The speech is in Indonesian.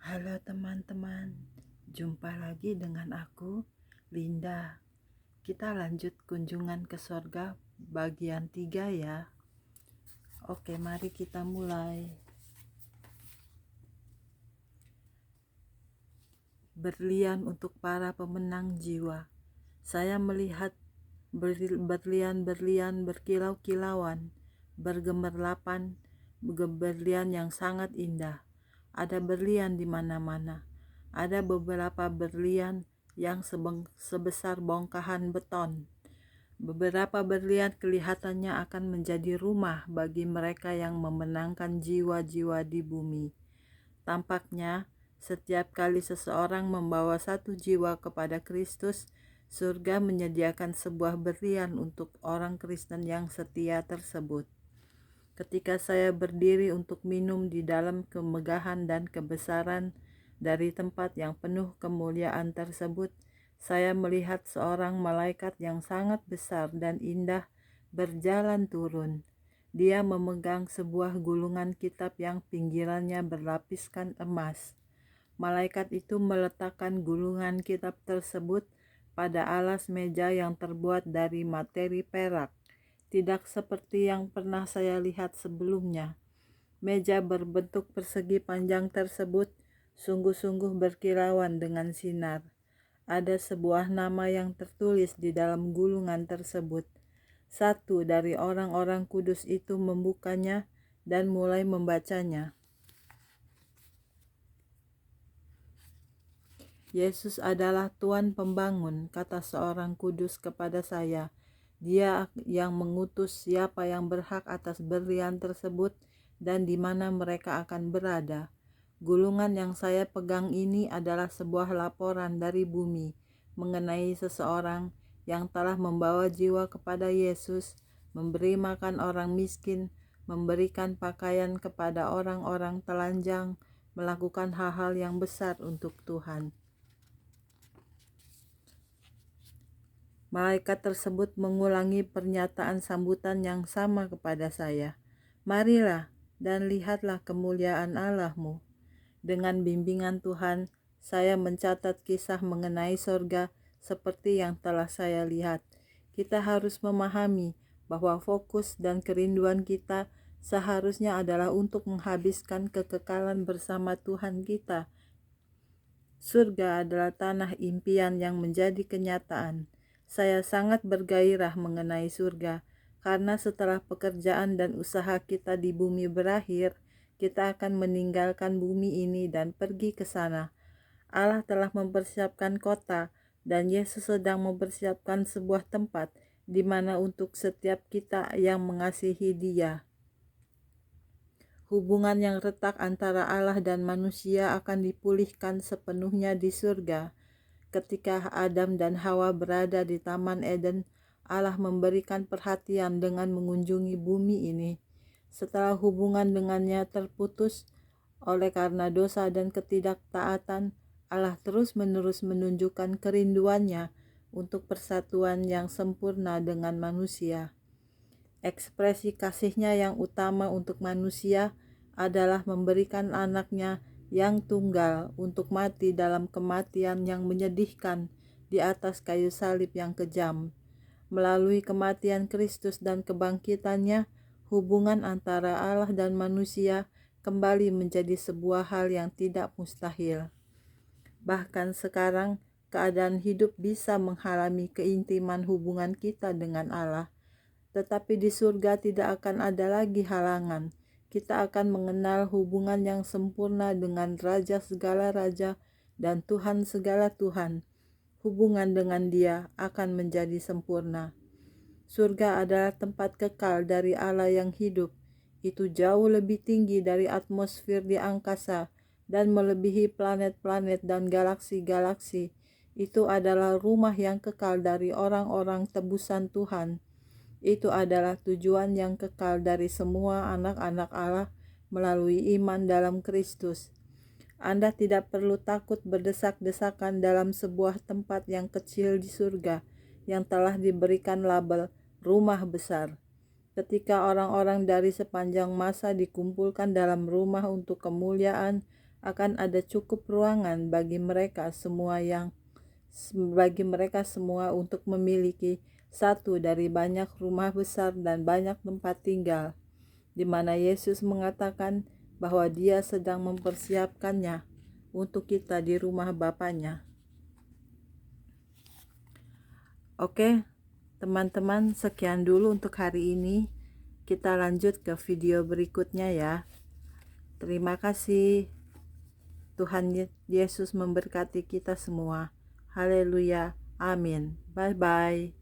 Halo teman-teman, jumpa lagi dengan aku, Linda. Kita lanjut kunjungan ke sorga bagian 3 ya. Oke, mari kita mulai. Berlian untuk para pemenang jiwa. Saya melihat berlian-berlian berkilau-kilauan, bergemerlapan, berlian yang sangat indah. Ada berlian di mana-mana. Ada beberapa berlian yang sebesar bongkahan beton. Beberapa berlian kelihatannya akan menjadi rumah bagi mereka yang memenangkan jiwa-jiwa di bumi. Tampaknya, setiap kali seseorang membawa satu jiwa kepada Kristus, surga menyediakan sebuah berlian untuk orang Kristen yang setia tersebut. Ketika saya berdiri untuk minum di dalam kemegahan dan kebesaran dari tempat yang penuh kemuliaan tersebut, saya melihat seorang malaikat yang sangat besar dan indah berjalan turun. Dia memegang sebuah gulungan kitab yang pinggirannya berlapiskan emas. Malaikat itu meletakkan gulungan kitab tersebut pada alas meja yang terbuat dari materi perak. Tidak seperti yang pernah saya lihat sebelumnya. Meja berbentuk persegi panjang tersebut sungguh-sungguh berkilauan dengan sinar. Ada sebuah nama yang tertulis di dalam gulungan tersebut. Satu dari orang-orang kudus itu membukanya dan mulai membacanya. Yesus adalah Tuhan Pembangun, kata seorang kudus kepada saya. Dia yang mengutus siapa yang berhak atas berlian tersebut dan di mana mereka akan berada. Gulungan yang saya pegang ini adalah sebuah laporan dari bumi mengenai seseorang yang telah membawa jiwa kepada Yesus, memberi makan orang miskin, memberikan pakaian kepada orang-orang telanjang, melakukan hal-hal yang besar untuk Tuhan. Malaikat tersebut mengulangi pernyataan sambutan yang sama kepada saya. Marilah dan lihatlah kemuliaan Allah-Mu. Dengan bimbingan Tuhan, saya mencatat kisah mengenai sorga seperti yang telah saya lihat. Kita harus memahami bahwa fokus dan kerinduan kita seharusnya adalah untuk menghabiskan kekekalan bersama Tuhan kita. Surga adalah tanah impian yang menjadi kenyataan. Saya sangat bergairah mengenai surga, karena setelah pekerjaan dan usaha kita di bumi berakhir, kita akan meninggalkan bumi ini dan pergi ke sana. Allah telah mempersiapkan kota, dan Yesus sedang mempersiapkan sebuah tempat di mana untuk setiap kita yang mengasihi Dia. Hubungan yang retak antara Allah dan manusia akan dipulihkan sepenuhnya di surga. Ketika Adam dan Hawa berada di Taman Eden, Allah memberikan perhatian dengan mengunjungi bumi ini. Setelah hubungan dengannya terputus oleh karena dosa dan ketidaktaatan, Allah terus-menerus menunjukkan kerinduannya untuk persatuan yang sempurna dengan manusia. Ekspresi kasihnya yang utama untuk manusia adalah memberikan anaknya yang tunggal untuk mati dalam kematian yang menyedihkan di atas kayu salib yang kejam. Melalui kematian Kristus dan kebangkitannya, hubungan antara Allah dan manusia kembali menjadi sebuah hal yang tidak mustahil. Bahkan sekarang, keadaan hidup bisa menghalangi keintiman hubungan kita dengan Allah. Tetapi di surga tidak akan ada lagi halangan. Kita akan mengenal hubungan yang sempurna dengan Raja segala Raja dan Tuhan segala Tuhan. Hubungan dengan Dia akan menjadi sempurna. Surga adalah tempat kekal dari Allah yang hidup. Itu jauh lebih tinggi dari atmosfer di angkasa dan melebihi planet-planet dan galaksi-galaksi. Itu adalah rumah yang kekal dari orang-orang tebusan Tuhan. Itu adalah tujuan yang kekal dari semua anak-anak Allah melalui iman dalam Kristus. Anda tidak perlu takut berdesak-desakan dalam sebuah tempat yang kecil di surga yang telah diberikan label rumah besar. Ketika orang-orang dari sepanjang masa dikumpulkan dalam rumah untuk kemuliaan, akan ada cukup ruangan bagi mereka semua untuk memiliki satu dari banyak rumah besar dan banyak tempat tinggal, di mana Yesus mengatakan bahwa Dia sedang mempersiapkannya untuk kita di rumah Bapanya. Oke, teman-teman, sekian dulu untuk hari ini. Kita lanjut ke video berikutnya ya. Terima kasih. Tuhan Yesus memberkati kita semua. Haleluya. Amin. Bye-bye.